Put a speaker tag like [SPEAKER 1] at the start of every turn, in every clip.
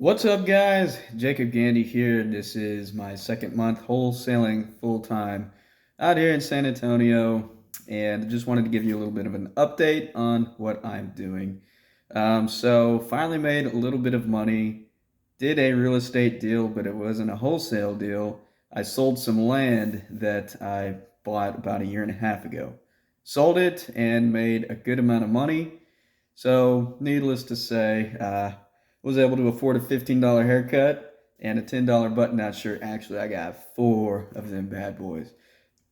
[SPEAKER 1] What's up, guys? Jacob Gandy here, and this is my second month wholesaling full time out here in San Antonio. And just wanted to give you a little bit of an update on what I'm doing. So, finally made a little bit of money, did a real estate deal, but it wasn't a wholesale deal. I sold some land that I bought about a year and a half ago. Sold it and made a good amount of money. So, needless to say, was able to afford a $15 haircut and a $10 button-down shirt. Actually, I got four of them bad boys.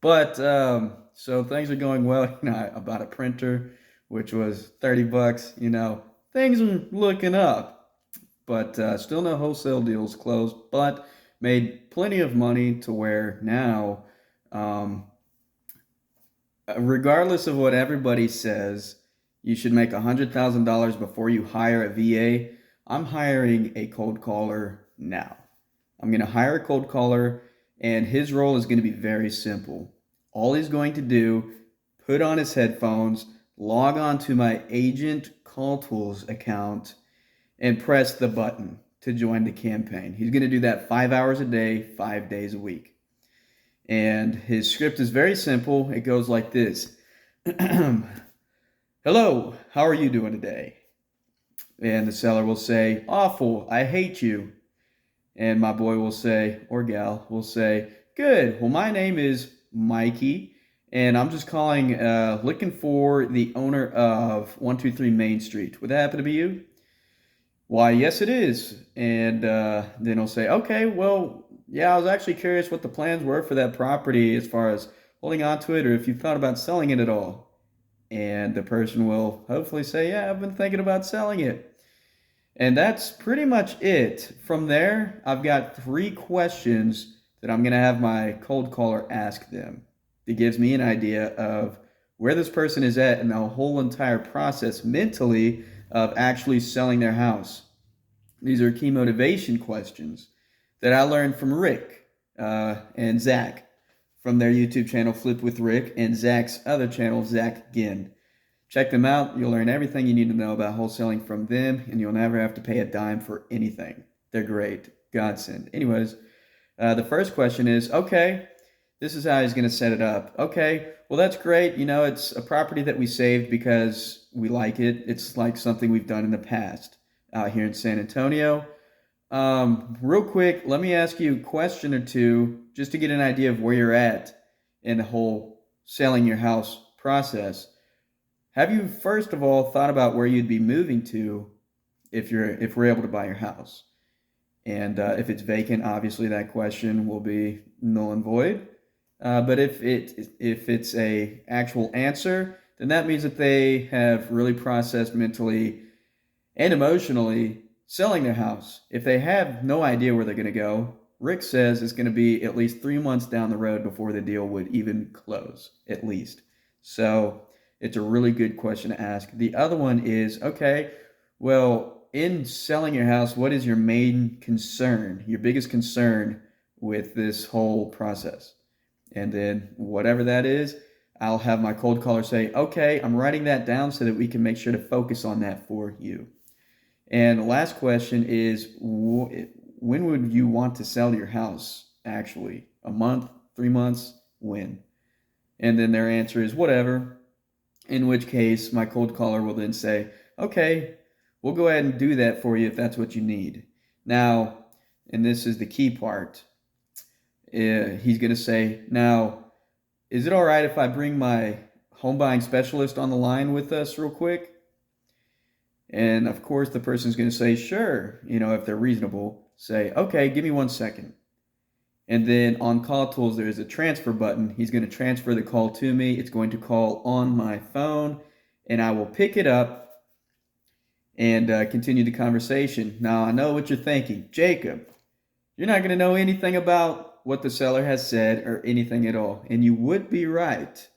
[SPEAKER 1] But so things are going well. I bought a printer, which was 30 bucks. Things are looking up, but still no wholesale deals closed. But made plenty of money to where now, um, regardless of what everybody says, you should make $100,000 before you hire a VA. I'm hiring a cold caller now. I'm going to hire a cold caller, and his role is going to be very simple. All he's going to do, put on his headphones, log on to my agent call tools account, and press the button to join the campaign. He's going to do that 5 hours a day, 5 days a week. And his script is very simple. It goes like this. Hello, how are you doing today? And the seller will say, awful, I hate you. And my boy will say, or gal will say, good, well, my name is Mikey, and I'm just calling, looking for the owner of 123 Main Street. Would that happen to be you? Why, yes, it is. And then he'll say, okay, well, yeah, I was actually curious what the plans were for that property as far as holding on to it, or if you thought about selling it at all. And the person will hopefully say, yeah, I've been thinking about selling it. And that's pretty much it. From there, I've got 3 questions that I'm going to have my cold caller ask them. It gives me an idea of where this person is at in the whole entire process mentally of actually selling their house. These are key motivation questions that I learned from Rick and Zach from their YouTube channel, Flip with Rick, and Zach's other channel, Zach Gandy. Check them out. You'll learn everything you need to know about wholesaling from them, and you'll never have to pay a dime for anything. They're great. Godsend. Anyways, the first question is, okay, this is how he's going to set it up. Okay, well, that's great. It's a property that we saved because we like it. It's like something we've done in the past out here in San Antonio. Real quick, let me ask you a question or two just to get an idea of where you're at in the whole selling your house process. Have you, first of all, thought about where you'd be moving to if we're able to buy your house? And if it's vacant, obviously that question will be null and void. But if it's a actual answer, then that means that they have really processed mentally and emotionally selling their house. If they have no idea where they're going to go, Rick says it's going to be at least 3 months down the road before the deal would even close, at least. So it's a really good question to ask. The other one is, okay, well, in selling your house, what is your main concern, your biggest concern with this whole process? And then whatever that is, I'll have my cold caller say, okay, I'm writing that down so that we can make sure to focus on that for you. And the last question is, when would you want to sell your house, actually? A month, 3 months, when? And then their answer is whatever, in which case my cold caller will then say, okay, we'll go ahead and do that for you if that's what you need. Now, and this is the key part, he's going to say, now, is it all right if I bring my home buying specialist on the line with us real quick? And of course, the person's going to say, sure, if they're reasonable, say, okay, give me 1 second. And then on call tools, there is a transfer button. He's going to transfer the call to me. It's going to call on my phone, and I will pick it up and continue the conversation. Now, I know what you're thinking. Jacob, you're not going to know anything about what the seller has said or anything at all. And you would be right,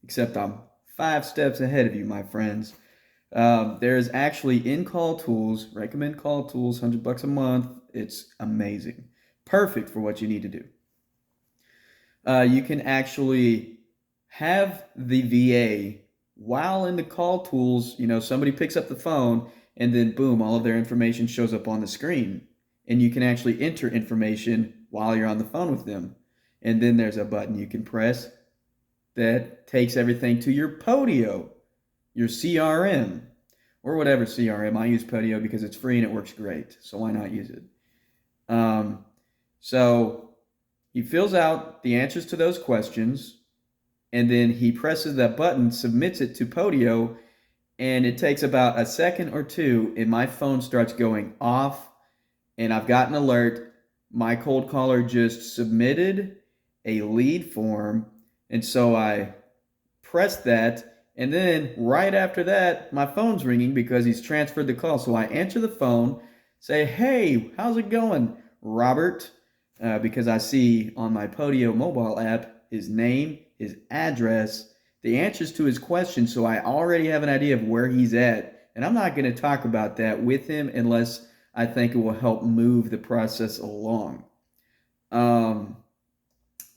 [SPEAKER 1] except I'm 5 steps ahead of you, my friends. There is actually in call tools, recommend call tools, $100 a month. It's amazing. Perfect for what you need to do. You can actually have the VA while in the call tools, somebody picks up the phone and then boom, all of their information shows up on the screen. and you can actually enter information while you're on the phone with them. And then there's a button you can press that takes everything to your Podio, your CRM, or whatever CRM. I use Podio because it's free and it works great, so why not use it? So he fills out the answers to those questions, and then he presses that button, submits it to Podio, and it takes about a second or two, and my phone starts going off, and I've got an alert. My cold caller just submitted a lead form, and so I press that, and then right after that, my phone's ringing because he's transferred the call. So I answer the phone, say, "Hey, how's it going, Robert?" Because I see on my Podio mobile app his name, his address, the answers to his questions, so I already have an idea of where he's at. And I'm not going to talk about that with him unless I think it will help move the process along.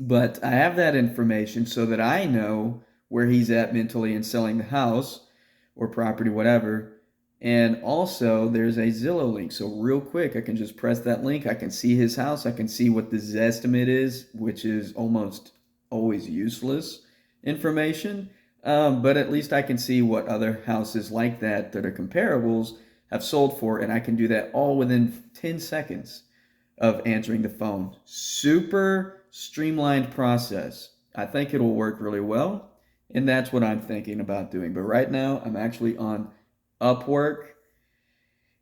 [SPEAKER 1] But I have that information so that I know where he's at mentally in selling the house or property, whatever. And also, there's a Zillow link. So real quick, I can just press that link. I can see his house. I can see what the Zestimate is, which is almost always useless information. But at least I can see what other houses like that are comparables have sold for. And I can do that all within 10 seconds of answering the phone. Super streamlined process. I think it'll work really well. And that's what I'm thinking about doing. But right now, I'm actually on Upwork,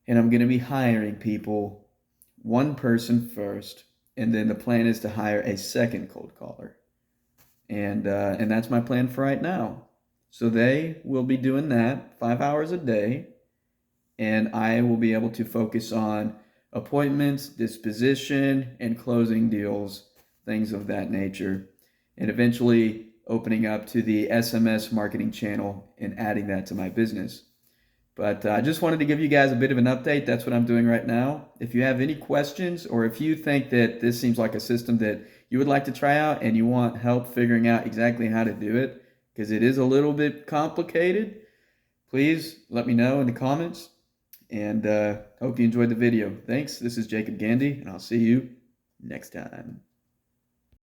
[SPEAKER 1] and I'm going to be hiring people, one person first, and then the plan is to hire a second cold caller. And that's my plan for right now. So they will be doing that 5 hours a day, and I will be able to focus on appointments, disposition, and closing deals, things of that nature, and eventually opening up to the SMS marketing channel and adding that to my business. But I just wanted to give you guys a bit of an update. That's what I'm doing right now. If you have any questions, or if you think that this seems like a system that you would like to try out and you want help figuring out exactly how to do it, because it is a little bit complicated, please let me know in the comments. And hope you enjoyed the video. Thanks. This is Jacob Gandy, and I'll see you next time.